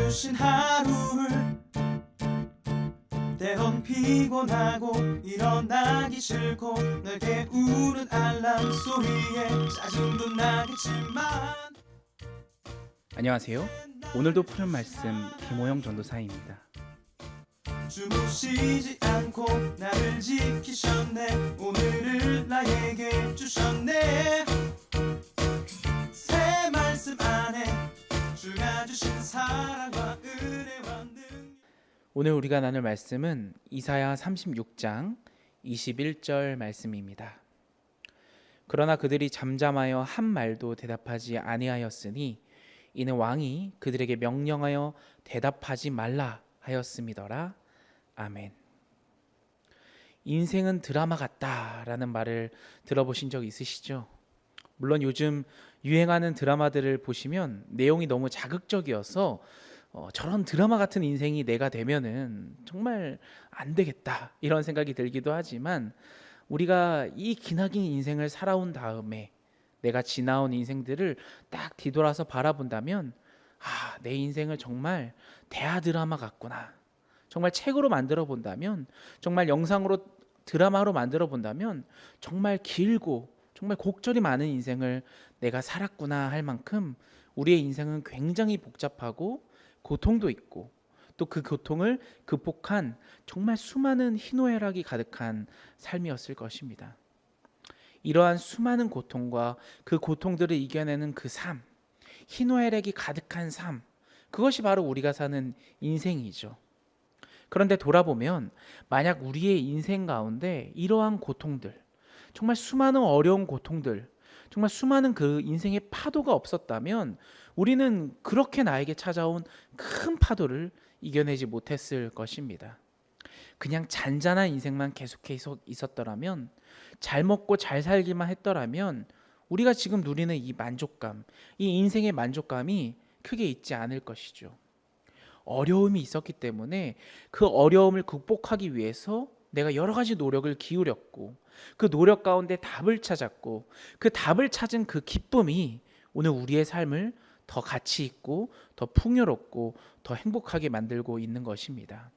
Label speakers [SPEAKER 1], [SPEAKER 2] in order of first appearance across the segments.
[SPEAKER 1] 주신 하루를 때론 피곤하고 일어나기 싫고 널 깨우는 알람 소리에 짜증도 나겠지만
[SPEAKER 2] 안녕하세요. 오늘도 푸른 말씀 김호영 전도사입니다.
[SPEAKER 1] 주무시지 않고 나를 지키셨네. 오늘을 나에게 주셨네. 새 말씀 안에 주가 주신 사랑과 은혜와 능력.
[SPEAKER 2] 오늘 우리가 나눌 말씀은 이사야 36장 21절 말씀입니다. 그러나 그들이 잠잠하여 한 말도 대답하지 아니하였으니 이는 왕이 그들에게 명령하여 대답하지 말라 하였음이더라. 아멘. 인생은 드라마 같다라는 말을 들어보신 적 있으시죠? 물론 요즘 유행하는 드라마들을 보시면 내용이 너무 자극적이어서 저런 드라마 같은 인생이 내가 되면은 정말 안 되겠다 이런 생각이 들기도 하지만, 우리가 이 기나긴 인생을 살아온 다음에 내가 지나온 인생들을 딱 뒤돌아서 바라본다면, 내 인생을 정말 대하 드라마 같구나, 정말 책으로 만들어 본다면, 정말 영상으로 드라마로 만들어 본다면 정말 길고 정말 곡절이 많은 인생을 내가 살았구나 할 만큼 우리의 인생은 굉장히 복잡하고 고통도 있고, 또 그 고통을 극복한 정말 수많은 희노애락이 가득한 삶이었을 것입니다. 이러한 수많은 고통과 그 고통들을 이겨내는 그 삶, 희노애락이 가득한 삶, 그것이 바로 우리가 사는 인생이죠. 그런데 돌아보면 만약 우리의 인생 가운데 이러한 고통들, 정말 수많은 어려운 고통들, 정말 수많은 그 인생의 파도가 없었다면 우리는 그렇게 나에게 찾아온 큰 파도를 이겨내지 못했을 것입니다. 그냥 잔잔한 인생만 계속해서 있었더라면, 잘 먹고 잘 살기만 했더라면 우리가 지금 누리는 이 만족감, 이 인생의 만족감이 크게 있지 않을 것이죠. 어려움이 있었기 때문에 그 어려움을 극복하기 위해서 내가 여러 가지 노력을 기울였고, 그 노력 가운데 답을 찾았고, 그 답을 찾은 그 기쁨이 오늘 우리의 삶을 더 가치 있고 더 풍요롭고 더 행복하게 만들고 있는 것입니다.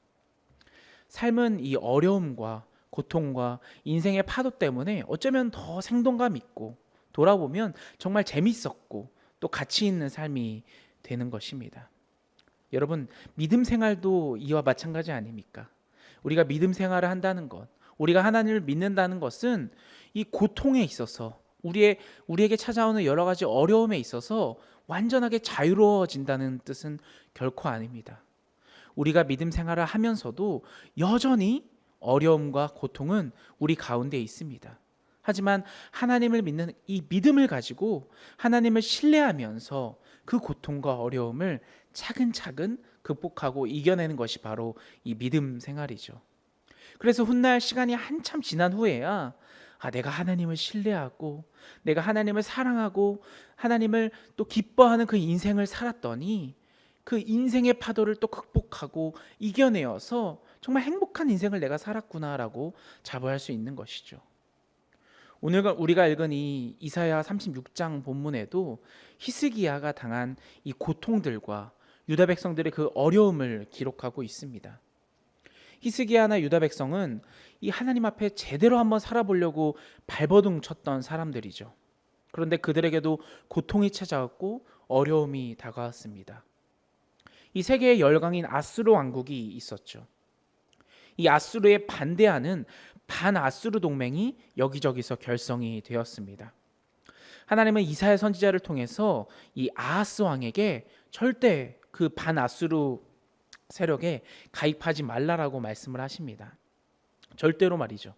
[SPEAKER 2] 삶은 이 어려움과 고통과 인생의 파도 때문에 어쩌면 더 생동감 있고, 돌아보면 정말 재밌었고 또 가치 있는 삶이 되는 것입니다. 여러분, 믿음 생활도 이와 마찬가지 아닙니까? 우리가 믿음 생활을 한다는 것, 우리가 하나님을 믿는다는 것은 이 고통에 있어서, 우리에게 찾아오는 여러 가지 어려움에 있어서 완전하게 자유로워진다는 뜻은 결코 아닙니다. 우리가 믿음 생활을 하면서도 여전히 어려움과 고통은 우리 가운데 있습니다. 하지만 하나님을 믿는 이 믿음을 가지고 하나님을 신뢰하면서 그 고통과 어려움을 차근차근 극복하고 이겨내는 것이 바로 이 믿음 생활이죠. 그래서 훗날 시간이 한참 지난 후에야 내가 하나님을 신뢰하고 내가 하나님을 사랑하고 하나님을 또 기뻐하는 그 인생을 살았더니 그 인생의 파도를 또 극복하고 이겨내어서 정말 행복한 인생을 내가 살았구나라고 자부할 수 있는 것이죠. 오늘 우리가 읽은 이 이사야 36장 본문에도 히스기야가 당한 이 고통들과 유다 백성들의 그 어려움을 기록하고 있습니다. 히스기야나 유다 백성은 이 하나님 앞에 제대로 한번 살아보려고 발버둥 쳤던 사람들이죠. 그런데 그들에게도 고통이 찾아왔고 어려움이 다가왔습니다. 이 세계의 열강인 아수르 왕국이 있었죠. 이 아수르에 반대하는 반아수르 동맹이 여기저기서 결성이 되었습니다. 하나님은 이사야 선지자를 통해서 이 아하스 왕에게 절대 그 반아수르 세력에 가입하지 말라라고 말씀을 하십니다. 절대로 말이죠.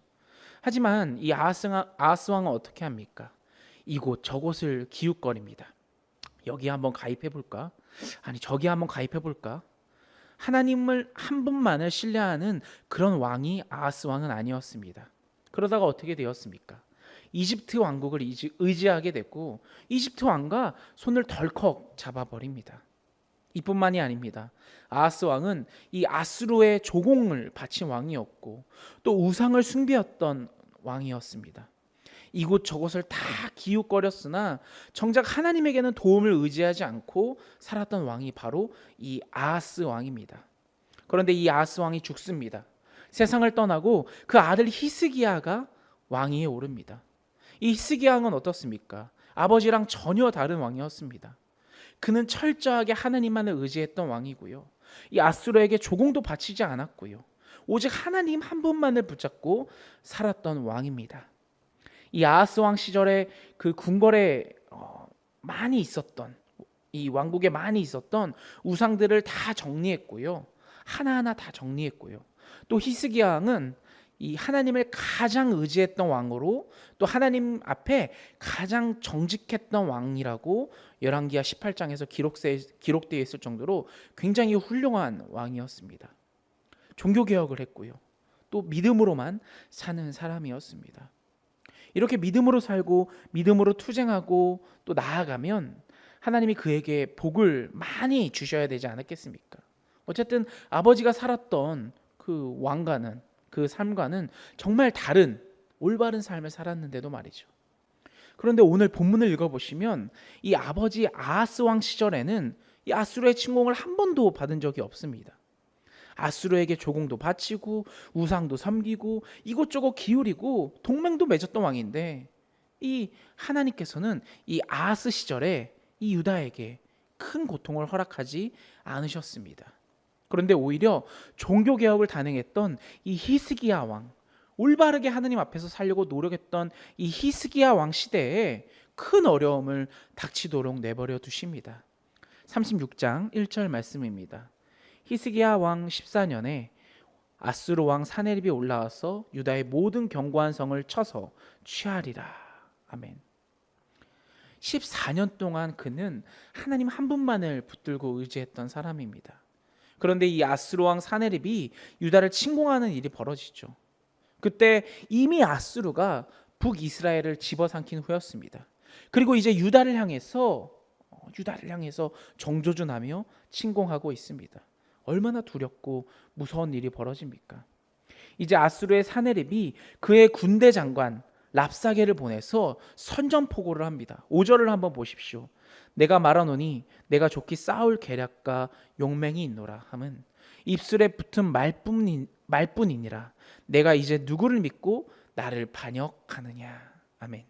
[SPEAKER 2] 하지만 이 아하스 왕은 어떻게 합니까? 이곳 저곳을 기웃거립니다. 여기 한번 가입해 볼까? 아니 저기 한번 가입해 볼까? 하나님을 한 분만을 신뢰하는 그런 왕이 아하스 왕은 아니었습니다. 그러다가 어떻게 되었습니까? 이집트 왕국을 의지하게 됐고, 이집트 왕과 손을 덜컥 잡아버립니다. 이뿐만이 아닙니다. 아하스 왕은 이 아수르의 조공을 바친 왕이었고 또 우상을 숭배했던 왕이었습니다. 이곳저곳을 다 기웃거렸으나 정작 하나님에게는 도움을 의지하지 않고 살았던 왕이 바로 이 아하스 왕입니다. 그런데 이 아하스 왕이 죽습니다. 세상을 떠나고 그 아들 히스기야가 왕위에 오릅니다. 이 히스기야 왕은 어떻습니까? 아버지랑 전혀 다른 왕이었습니다. 그는 철저하게 하나님만을 의지했던 왕이고요. 이 아수르에게 조공도 바치지 않았고요. 오직 하나님 한 분만을 붙잡고 살았던 왕입니다. 이 아하스 왕 시절에 그 궁궐에 많이 있었던, 이 왕국에 많이 있었던 우상들을 다 정리했고요. 하나하나 다 정리했고요. 또 히스기야 왕은 이 하나님을 가장 의지했던 왕으로 또 하나님 앞에 가장 정직했던 왕이라고 열왕기하 18장에서 기록되어 있을 정도로 굉장히 훌륭한 왕이었습니다. 종교개혁을 했고요. 또 믿음으로만 사는 사람이었습니다. 이렇게 믿음으로 살고 믿음으로 투쟁하고 또 나아가면 하나님이 그에게 복을 많이 주셔야 되지 않았겠습니까? 어쨌든 아버지가 살았던 그 왕과는, 그 삶과는 정말 다른 올바른 삶을 살았는데도 말이죠. 그런데 오늘 본문을 읽어보시면 이 아버지 아하스 왕 시절에는 이 아수르의 침공을 한 번도 받은 적이 없습니다. 아수르에게 조공도 바치고 우상도 섬기고 이곳저곳 기울이고 동맹도 맺었던 왕인데, 이 하나님께서는 이 아하스 시절에 이 유다에게 큰 고통을 허락하지 않으셨습니다. 그런데 오히려 종교개혁을 단행했던 이 히스기야 왕, 올바르게 하나님 앞에서 살려고 노력했던 이 히스기야 왕 시대에 큰 어려움을 닥치도록 내버려 두십니다. 36장 1절 말씀입니다. 히스기야 왕 14년에 아수르 왕 사네립이 올라와서 유다의 모든 견고한 성을 쳐서 취하리라. 아멘. 14년 동안 그는 하나님 한 분만을 붙들고 의지했던 사람입니다. 그런데 이 아수르 왕 사네립이 유다를 침공하는 일이 벌어지죠. 그때 이미 아수르가 북이스라엘을 집어삼킨 후였습니다. 그리고 이제 유다를 향해서 정조준하며 침공하고 있습니다. 얼마나 두렵고 무서운 일이 벌어집니까? 이제 아수르의 사네립이 그의 군대 장관 랍사게를 보내서 선전포고를 합니다. 5절을 한번 보십시오. 내가 말하노니 내가 좋게 싸울 계략과 용맹이 있노라 함은 입술에 붙은 말뿐이니라. 내가 이제 누구를 믿고 나를 반역하느냐. 아멘.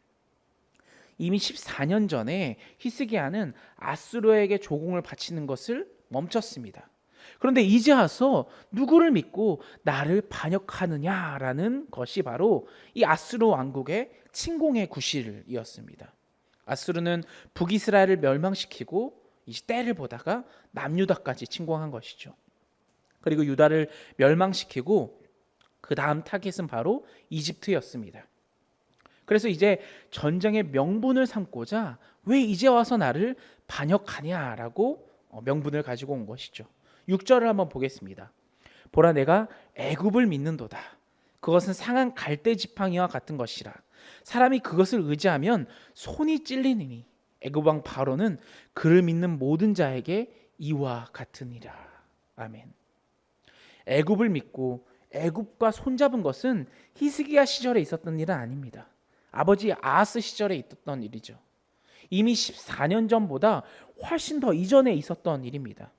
[SPEAKER 2] 이미 14년 전에 히스기야는 아수르에게 조공을 바치는 것을 멈췄습니다. 그런데 이제 와서 누구를 믿고 나를 반역하느냐라는 것이 바로 이 아수르 왕국의 침공의 구실이었습니다. 아수르는 북이스라엘을 멸망시키고 이제 때를 보다가 남유다까지 침공한 것이죠. 그리고 유다를 멸망시키고 그 다음 타겟은 바로 이집트였습니다. 그래서 이제 전쟁의 명분을 삼고자 왜 이제 와서 나를 반역하냐라고 명분을 가지고 온 것이죠. 6절을 한번 보겠습니다. 보라 내가 애굽을 믿는도다. 그것은 상한 갈대 지팡이와 같은 것이라. 사람이 그것을 의지하면 손이 찔리니 애굽 왕 바로는 그를 믿는 모든 자에게 이와 같으니라. 아멘. 애굽을 믿고 애굽과 손잡은 것은 히스기야 시절에 있었던 일은 아닙니다. 아버지 아하스 시절에 있었던 일이죠. 이미 14년 전보다 훨씬 더 이전에 있었던 일입니다.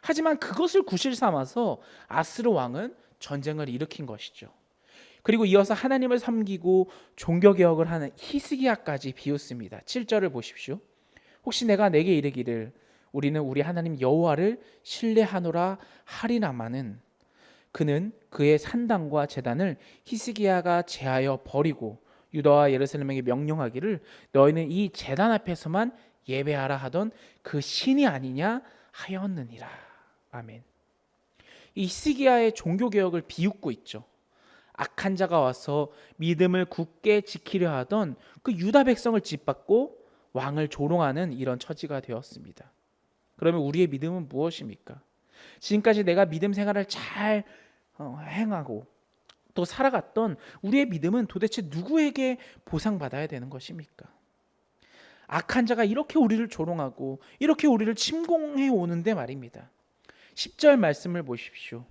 [SPEAKER 2] 하지만 그것을 구실 삼아서 아스르 왕은 전쟁을 일으킨 것이죠. 그리고 이어서 하나님을 섬기고 종교개혁을 하는 히스기야까지 비웃습니다. 7절을 보십시오. 혹시 내가 내게 이르기를 우리는 우리 하나님 여호와를 신뢰하노라 하리나마는 그는 그의 산당과 제단을 히스기야가 제하여 버리고 유다와 예루살렘에게 명령하기를 너희는 이 제단 앞에서만 예배하라 하던 그 신이 아니냐 하였느니라. 아멘. 이 히스기야의 종교개혁을 비웃고 있죠. 악한 자가 와서 믿음을 굳게 지키려 하던 그 유다 백성을 짓밟고 왕을 조롱하는 이런 처지가 되었습니다. 그러면 우리의 믿음은 무엇입니까? 지금까지 내가 믿음 생활을 잘 행하고 또 살아갔던 우리의 믿음은 도대체 누구에게 보상받아야 되는 것입니까? 악한 자가 이렇게 우리를 조롱하고 이렇게 우리를 침공해 오는데 말입니다. 10절 말씀을 보십시오.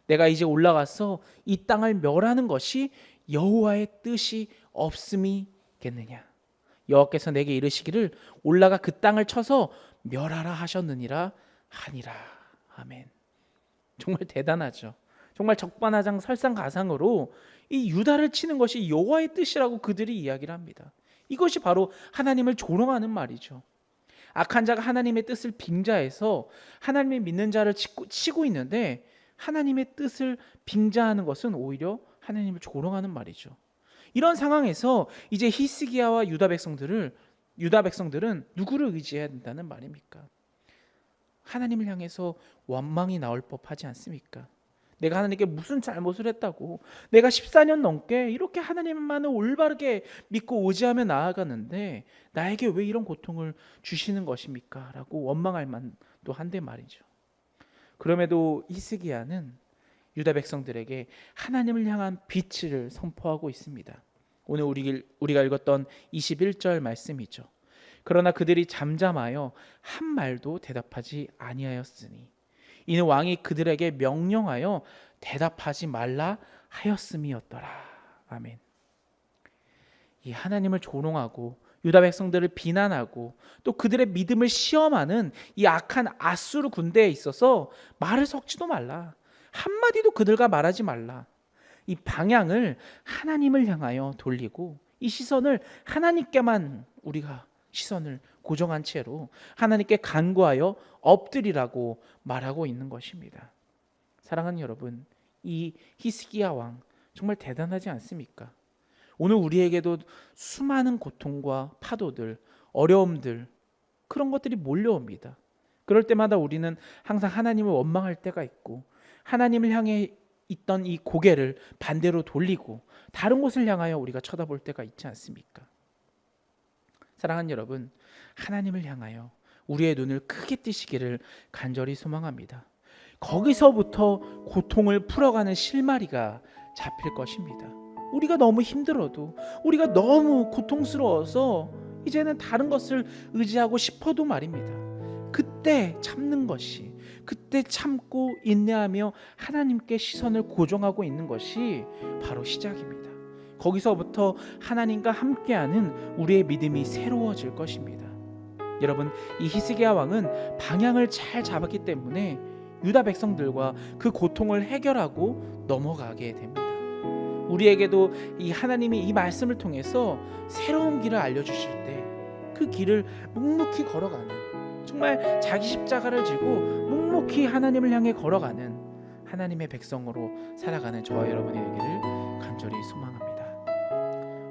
[SPEAKER 2] 내가 이제 올라가서 이 땅을 멸하는 것이 여호와의 뜻이 없음이 있겠느냐? 여호와께서 내게 이르시기를 올라가 그 땅을 쳐서 멸하라 하셨느니라 하니라. 아멘. 정말 대단하죠. 정말 적반하장 설상가상으로 이 유다를 치는 것이 여호와의 뜻이라고 그들이 이야기를 합니다. 이것이 바로 하나님을 조롱하는 말이죠. 악한 자가 하나님의 뜻을 빙자해서 하나님의 믿는 자를 치고 있는데, 하나님의 뜻을 빙자하는 것은 오히려 하나님을 조롱하는 말이죠. 이런 상황에서 이제 히스기야와 유다 백성들은 누구를 의지해야 된다는 말입니까? 하나님을 향해서 원망이 나올 법하지 않습니까? 내가 하나님께 무슨 잘못을 했다고, 내가 14년 넘게 이렇게 하나님만을 올바르게 믿고 의지하며 나아가는데 나에게 왜 이런 고통을 주시는 것입니까? 라고 원망할 만도 한데 말이죠. 그럼에도 히스기야는 유다 백성들에게 하나님을 향한 빛을 선포하고 있습니다. 오늘 우리가 읽었던 21절 말씀이죠. 그러나 그들이 잠잠하여 한 말도 대답하지 아니하였으니 이는 왕이 그들에게 명령하여 대답하지 말라 하였음이었더라. 아멘. 이 하나님을 조롱하고 유다 백성들을 비난하고 또 그들의 믿음을 시험하는 이 악한 아수르 군대에 있어서 말을 섞지도 말라, 한마디도 그들과 말하지 말라. 이 방향을 하나님을 향하여 돌리고 이 시선을 하나님께만 우리가 시선을 고정한 채로 하나님께 간구하여 엎드리라고 말하고 있는 것입니다. 사랑하는 여러분, 이 히스기야 왕 정말 대단하지 않습니까? 오늘 우리에게도 수많은 고통과 파도들, 어려움들, 그런 것들이 몰려옵니다. 그럴 때마다 우리는 항상 하나님을 원망할 때가 있고, 하나님을 향해 있던 이 고개를 반대로 돌리고 다른 곳을 향하여 우리가 쳐다볼 때가 있지 않습니까? 사랑하는 여러분, 하나님을 향하여 우리의 눈을 크게 뜨시기를 간절히 소망합니다. 거기서부터 고통을 풀어가는 실마리가 잡힐 것입니다. 우리가 너무 힘들어도, 우리가 너무 고통스러워서 이제는 다른 것을 의지하고 싶어도 말입니다. 그때 참는 것이, 그때 참고 인내하며 하나님께 시선을 고정하고 있는 것이 바로 시작입니다. 거기서부터 하나님과 함께하는 우리의 믿음이 새로워질 것입니다. 여러분, 이 히스기야 왕은 방향을 잘 잡았기 때문에 유다 백성들과 그 고통을 해결하고 넘어가게 됩니다. 우리에게도 이 하나님이 이 말씀을 통해서 새로운 길을 알려주실 때 그 길을 묵묵히 걸어가는, 정말 자기 십자가를 지고 묵묵히 하나님을 향해 걸어가는 하나님의 백성으로 살아가는 저와 여러분이 되기를 간절히 소망합니다.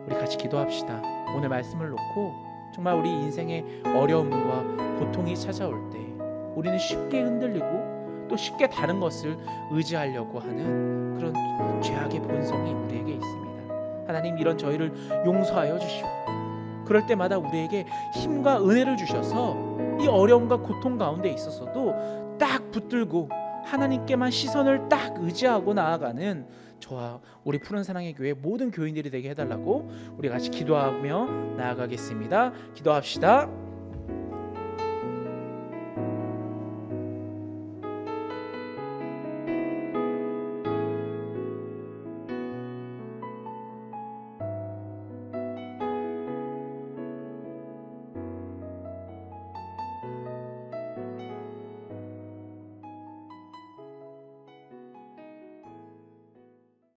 [SPEAKER 2] 우리 같이 기도합시다. 오늘 말씀을 놓고 정말 우리 인생의 어려움과 고통이 찾아올 때 우리는 쉽게 흔들리고 또 쉽게 다른 것을 의지하려고 하는 그런 죄악의 본성이 우리에게 있습니다. 하나님, 이런 저희를 용서하여 주시고 그럴 때마다 우리에게 힘과 은혜를 주셔서 이 어려움과 고통 가운데 있어서도 딱 붙들고 하나님께만 시선을 딱 의지하고 나아가는 저와 우리 푸른 사랑의 교회 모든 교인들이 되게 해달라고 우리 같이 기도하며 나아가겠습니다. 기도합시다.